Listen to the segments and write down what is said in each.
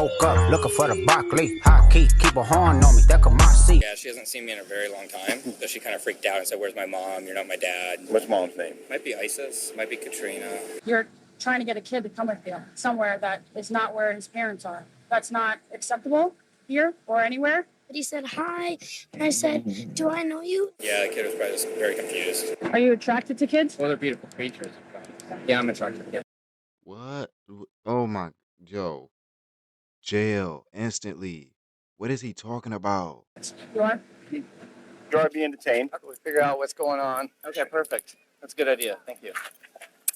woke up looking for the broccoli. High key, keep a horn on me, that could my seat. Yeah, she hasn't seen me in a very long time, so she kind of freaked out and said, "Where's my mom? You're not my dad." What's mom's name? Might be Isis, might be Katrina. You're trying to get a kid to come with you somewhere that is not where his parents are. That's not acceptable here or anywhere. But he said hi, and I said, "Do I know you?" Yeah, the kid was probably just very confused. Are you attracted to kids? Well, they're beautiful creatures. Yeah, I'm attracted. Yeah. What? Oh my, yo, jail instantly. What is he talking about? You are? You are being detained. How can we figure out what's going on? Okay, perfect. That's a good idea. Thank you.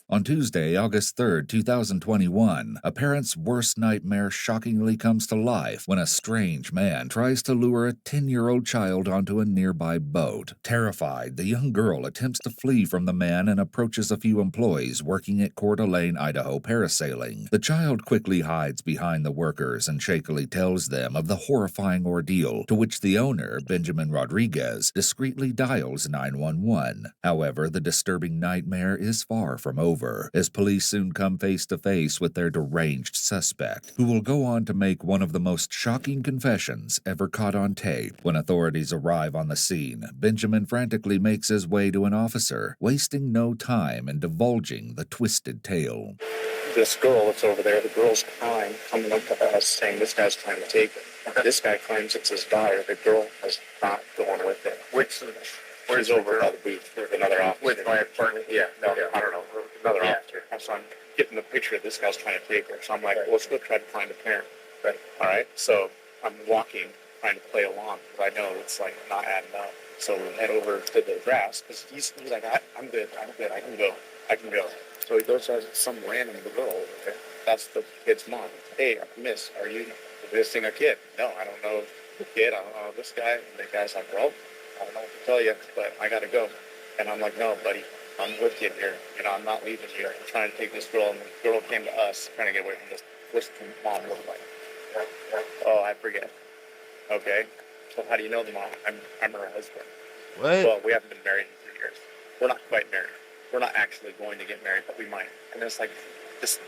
On Tuesday, August 3rd, 2021, a parent's worst nightmare shockingly comes to life when a strange man tries to lure a 10-year-old child onto a nearby boat. Terrified, the young girl attempts to flee from the man and approaches a few employees working at Coeur d'Alene, Idaho parasailing. The child quickly hides behind the workers and shakily tells them of the horrifying ordeal, to which the owner, Benjamin Rodriguez, discreetly dials 911. However, the disturbing nightmare is far from over, as police soon come face to face with their deranged suspect, who will go on to make one of the most shocking confessions ever caught on tape. When authorities arrive on the scene, Benjamin frantically makes his way to an officer, wasting no time in divulging the twisted tale. This girl that's over there, the girl's crying, coming up to us saying this guy's trying to take her. This guy claims it's his daughter. The girl is not going with it. Where's over at the booth with another officer? With my partner? Yeah, no, yeah. I don't know. Another officer. So I'm getting the picture of this guy's trying to take her. So I'm like, well, let's go try to find a parent. Right. All right. So I'm walking, trying to play along because I know it's like not adding up. So we head over to the grass because he's like, I'm good. I can go. So he goes to some random girl over there. That's the kid's mom. Hey, miss, are you visiting a kid? No, I don't know the kid. I don't know this guy. And the guy's like, well, I don't know what to tell you, but I got to go. And I'm like, no, buddy, I'm with you here. I'm not leaving you. I'm trying to take this girl. And the girl came to us, trying to get away from this. What's the mom look like? Oh, I forget. Okay. So how do you know the mom? I'm her husband. What? Well, we haven't been married in 3 years. We're not quite married. We're not actually going to get married, but we might. And it's like, this.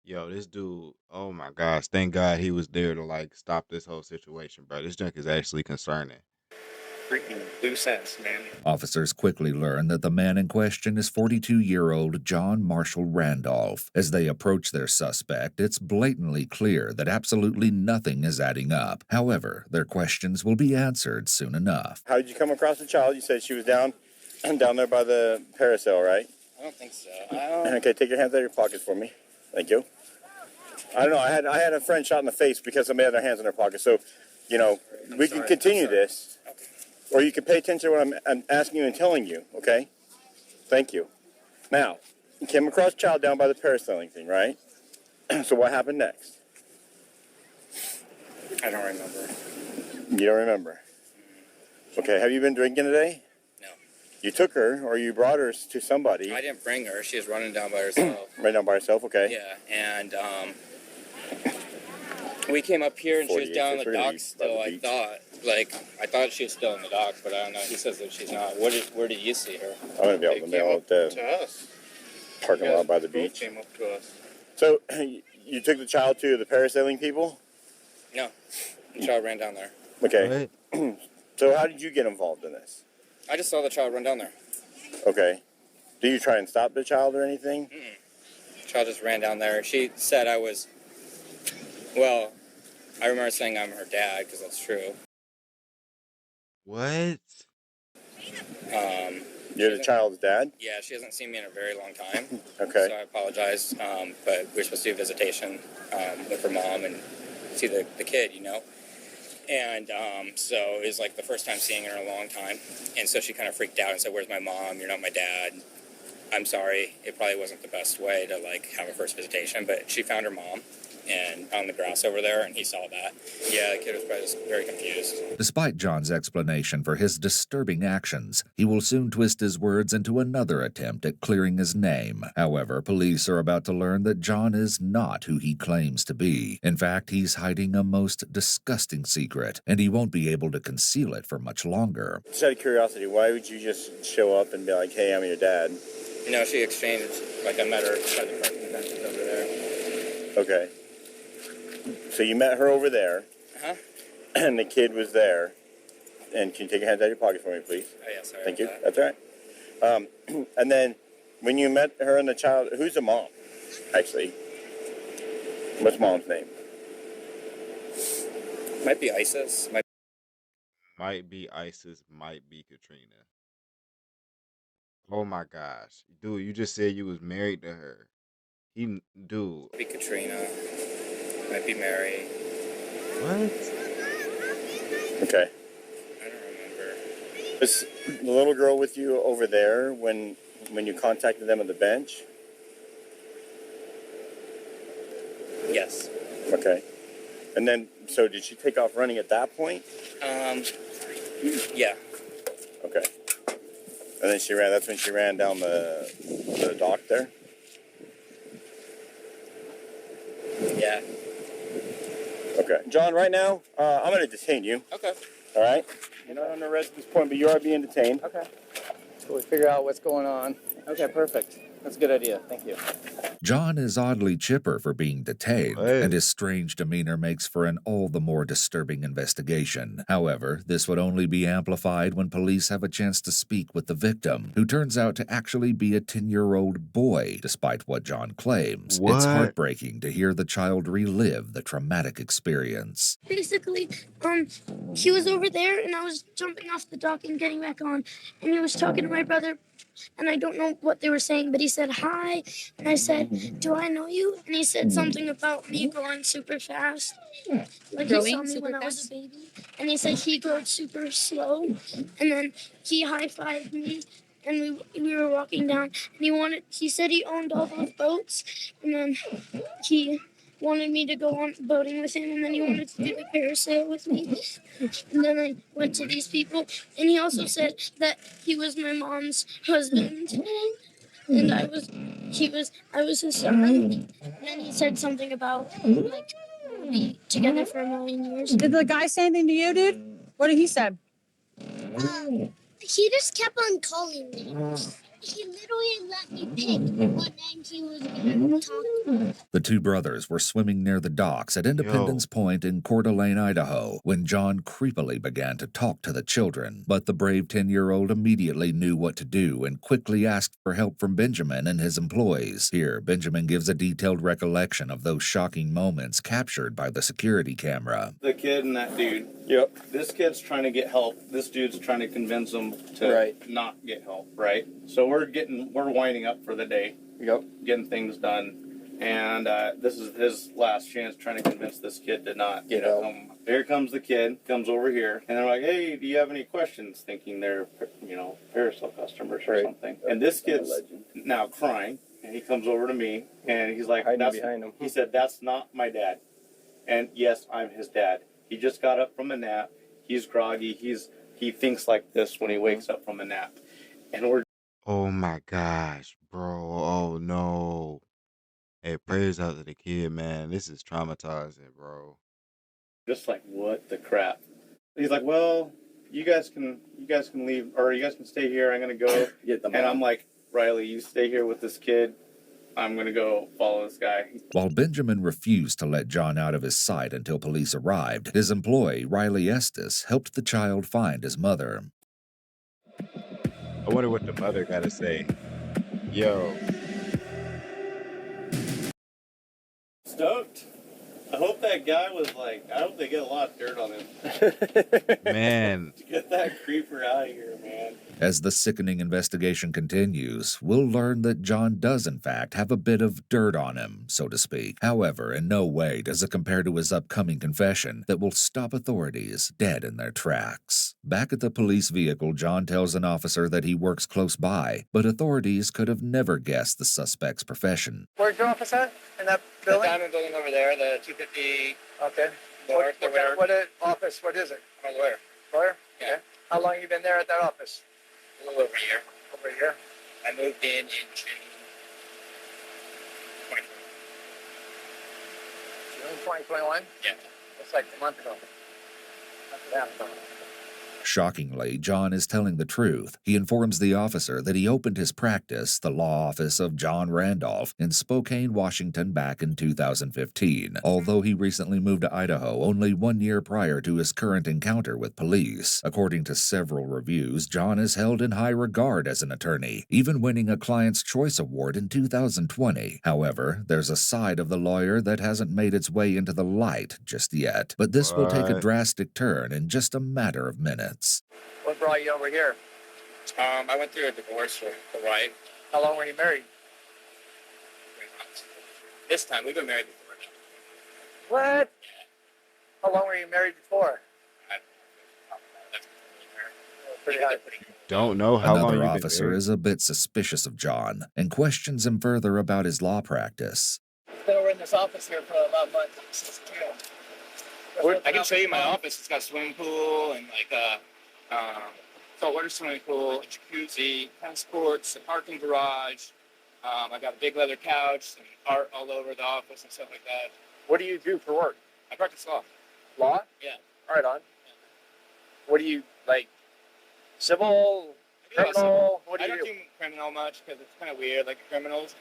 Yo, this dude, oh my gosh, thank God he was there to like stop this whole situation, bro. This junk is actually concerning. Freaking loose ends, man. Officers quickly learn that the man in question is 42-year-old John Marshall Randolph. As they approach their suspect, it's blatantly clear that absolutely nothing is adding up. However, their questions will be answered soon enough. How did you come across the child? You said she was down there by the parasail, right? I don't think so. Okay, take your hands out of your pockets for me. Thank you. I don't know. I had a friend shot in the face because somebody had their hands in their pockets. So, we can continue this, or you can pay attention to what I'm asking you and telling you. Okay. Thank you. Now, you came across a child down by the parasailing thing, right? So what happened next? I don't remember. You don't remember? Okay. Have you been drinking today? No. You took her, or you brought her to somebody? I didn't bring her. She was running down by herself. Right down by herself. Okay. Yeah, and we came up here and she was down in the docks still. I thought she was still in the docks, but I don't know. He says that she's not. Where did you see her? I'm gonna be able to mail it To us. parking lot by the beach. Came up to us. So you took the child to the parasailing people? No, the child ran down there. Okay. So how did you get involved in this? I just saw the child run down there. Okay. Did you try and stop the child or anything? The child just ran down there. She said I was. Well, I remember saying I'm her dad because that's true. What? You're the child's dad? Yeah, she hasn't seen me in a very long time. Okay. So I apologize, but we're supposed to do a visitation with her mom and see the kid, And so it was like the first time seeing her in a long time. And so she kind of freaked out and said, "Where's my mom? You're not my dad." I'm sorry. It probably wasn't the best way to have a first visitation, but she found her mom and on the grass over there, and he saw that. Yeah, the kid was probably just very confused. Despite John's explanation for his disturbing actions, he will soon twist his words into another attempt at clearing his name. However, police are about to learn that John is not who he claims to be. In fact, he's hiding a most disgusting secret, and he won't be able to conceal it for much longer. Just out of curiosity, why would you just show up and be like, "Hey, I'm your dad"? She exchanged, I met her by the parking benches over there. Okay. So you met her over there, Uh-huh. and the kid was there. And can you take your hands out of your pocket for me, please? Oh, yeah, sorry. Thank you. about That's all right. And then when you met her and the child, who's the mom, actually? What's mom's name? that. Might be ISIS. Might be ISIS, might be Katrina. Oh my gosh. Dude, you just said you was married to her. Dude, Might be Katrina. Might be Mary. what? Okay. I don't remember. Was the little girl with you over there when you contacted them on the bench? Yes. Okay. And then, so did she take off running at that point? Yeah. Okay. And then that's when she ran down the dock there? Yeah. Okay. John, right now, I'm going to detain you. Okay. All right? You're not on arrest at this point, but you are being detained. Okay. So we figure out what's going on. Okay, perfect. That's a good idea. Thank you. John is oddly chipper for being detained, What? and his strange demeanor makes for an all the more disturbing investigation. However, this would only be amplified when police have a chance to speak with the victim, who turns out to actually be a 10-year-old boy, despite what John claims. What? It's heartbreaking to hear the child relive the traumatic experience. Basically, he was over there and I was jumping off the dock and getting back on, and he was talking to my brother, and I don't know what they were saying, but he said hi, and I said, do I know you? And he said something about me growing super fast. Like he saw me when I was a baby, and he said he grew super slow, and then he high-fived me, and we were walking down, and he said he owned all those boats, and then he wanted me to go on boating with him, and then he wanted to do the parasail with me. And then I went to these people, and he also said that he was my mom's husband, and I was his son. And then he said something about like we'll be together for 1,000,000 years. Did the guy say anything to you, dude? What did he say? He just kept on calling me. He literally let me pick what name he was going to talk to. The two brothers were swimming near the docks at Independence Point in Coeur d'Alene, Idaho, when John creepily began to talk to the children. But the brave 10-year-old immediately knew what to do and quickly asked for help from Benjamin and his employees. Here, Benjamin gives a detailed recollection of those shocking moments captured by the security camera. The kid and that dude. Yep. This kid's trying to get help. This dude's trying to convince him to not get help, right? So we're winding up for the day. Yep. Getting things done. And this is his last chance trying to convince this kid to not get help. Here comes the kid, comes over here, and they're like, hey, do you have any questions? Thinking they're, Parasail customers or something. And this kid's now crying, and he comes over to me, and he's like, behind him. He said, that's not my dad. And yes, I'm his dad. He just got up from a nap. He's groggy. He thinks like this when he wakes up from a nap. And we're Oh my gosh, bro. Oh no. Hey, prayers out to the kid, man. This is traumatizing, bro. just like, what the crap? He's like, well, you guys can leave, or you guys can stay here. I'm gonna go. And I'm like, Riley, you stay here with this kid. I'm gonna go follow this guy. While Benjamin refused to let John out of his sight until police arrived, his employee, Riley Estes, helped the child find his mother. I wonder what the mother got to say. Yo. Stoked. I hope that guy was like, I hope they get a lot of dirt on him. Man. Get that creeper out of here, man. As the sickening investigation continues, we'll learn that John does in fact have a bit of dirt on him, so to speak. However, in no way does it compare to his upcoming confession that will stop authorities dead in their tracks. Back at the police vehicle, John tells an officer that he works close by, but authorities could have never guessed the suspect's profession. Where's your office at? In that The building? diamond building over there, the 250 Okay. north or whatever. Office? What is it? I'm a lawyer. Lawyer? Yeah. Okay. How long you been there at that office? A little over a year. Over a year. I moved in June 2020. June 2021? Yeah. It's like a month ago. Month and a half ago. Shockingly, John is telling the truth. He informs the officer that he opened his practice, the law office of John Randolph, in Spokane, Washington back in 2015, although he recently moved to Idaho only 1 year prior to his current encounter with police. According to several reviews, John is held in high regard as an attorney, even winning a Client's Choice Award in 2020. However, there's a side of the lawyer that hasn't made its way into the light just yet, but this will take a What? drastic turn in just a matter of minutes. What brought you over here? I went through a divorce with the wife. How long were you married? This time, we've been married before. What? How long were you married before? Pretty high. Don't know how long Another you've been officer married. is a bit suspicious of John and questions him further about his law practice. Been over in this office here for about a month since June. I can show you my office. It's got a swimming pool and like a saltwater swimming pool, a jacuzzi, tennis courts, a parking garage. I got a big leather couch and art all over the office and stuff like that. What do you do for work? I practice law. Law? Yeah. Right on. What do you, like, civil, criminal? What do I you don't do? do criminal much because it's kind of weird, like criminals.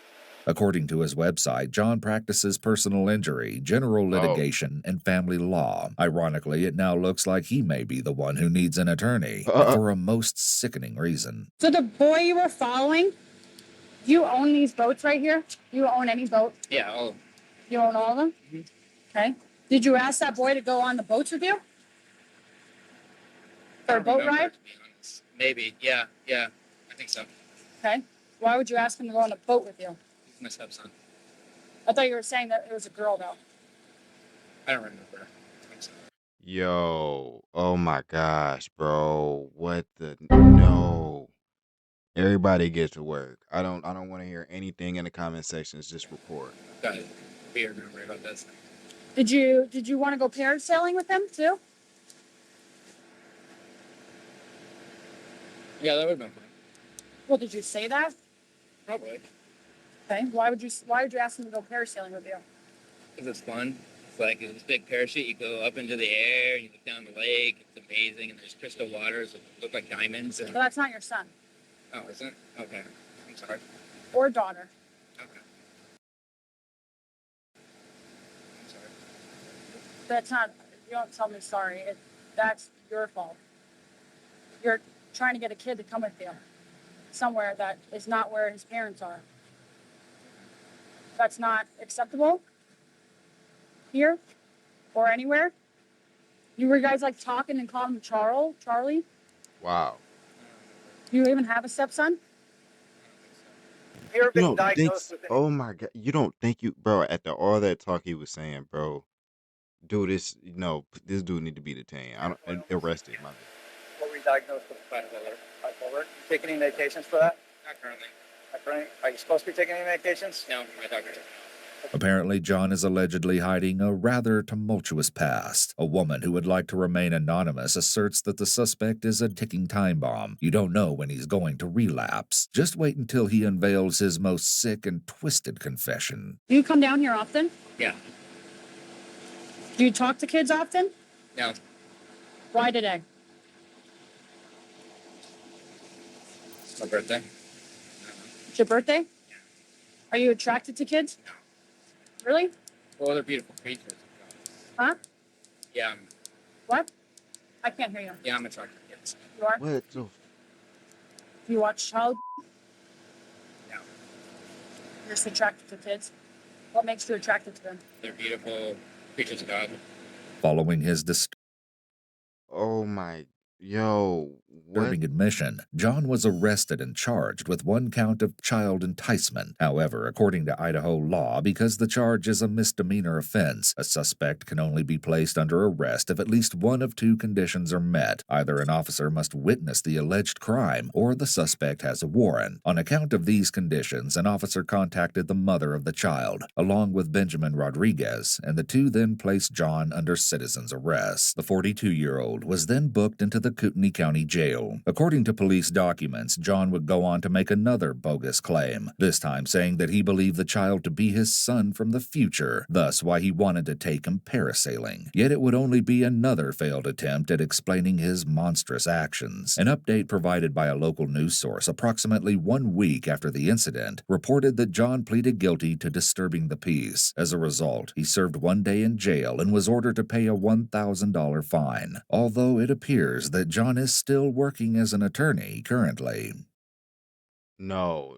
According to his website, John practices personal injury, general litigation, and family law. Ironically, it now looks like he may be the one who needs an attorney, and for a most sickening reason. So the boy you were following, you own these boats right here? You own any boat? Yeah. Oh. You own all of them? Mhm. Okay. Did you ask that boy to go on the boats with you? For a boat ride? To be honest. Maybe. Yeah. Yeah. I think so. Okay. Why would you ask him to go on a boat with you? He's my stepson. I thought you were saying that it was a girl, though. I don't remember. Yo, oh my gosh, bro. What the no. Everybody get to work. I don't want to hear anything in the comment sections. Just report. Got it. We're gonna worry about this. Did you want to go parasailing with him too? Yeah, that would have been fun. Well, did you say that? Probably. Okay. Why would you ask him to go parasailing with you? Because it's fun. It's like this big parachute. You go up into the air. You look down the lake. It's amazing. And there's crystal waters that look like diamonds. And Well, that's not your son oh, isn't it? Okay. I'm sorry. or daughter. Okay. I'm sorry. That's not. You don't tell me sorry. That's your fault. You're trying to get a kid to come with you somewhere that is not where his parents are. That's not acceptable here or anywhere. You were guys like talking and calling him Charlie. Wow. Do you even have a stepson? Have you ever You been don't think? diagnosed with Oh my god. You don't think bro? After all that talk he was saying, bro. Dude, this dude need to be detained. I don't arrested. My bad. what were you diagnosed with? Bipolar. You take any medications for that? Not currently. Not currently. Are you supposed to be taking any medications? No, my doctor. Apparently, John is allegedly hiding a rather tumultuous past. A woman who would like to remain anonymous asserts that the suspect is a ticking time bomb. You don't know when he's going to relapse. Just wait until he unveils his most sick and twisted confession. Do you come down here often? Yeah. Do you talk to kids often? No. Why today? It's my birthday. It's your birthday? Are you attracted to kids? No. Really? Well, they're beautiful creatures. Huh? Yeah. What? I can't hear you. Yeah, I'm attracted to kids. You are? What the? Do you watch child? No. You're just attracted to kids? What makes you attracted to them? They're beautiful creatures of God. Following his Oh my. Yo. What? disturbing admission, John was arrested and charged with 1 count of child enticement. However, according to Idaho law, because the charge is a misdemeanor offense, a suspect can only be placed under arrest if at least one of 2 conditions are met. Either an officer must witness the alleged crime, or the suspect has a warrant. On account of these conditions, an officer contacted the mother of the child, along with Benjamin Rodriguez, and the 2 then placed John under citizen's arrest. The 42-year-old was then booked into the the Kootenai County Jail. According to police documents, John would go on to make another bogus claim, this time saying that he believed the child to be his son from the future, thus why he wanted to take him parasailing. Yet it would only be another failed attempt at explaining his monstrous actions. An update provided by a local news source approximately 1 week after the incident reported that John pleaded guilty to disturbing the peace. As a result, he served 1 day in jail and was ordered to pay a $1,000 fine, although it appears that John is still working as an attorney currently. No.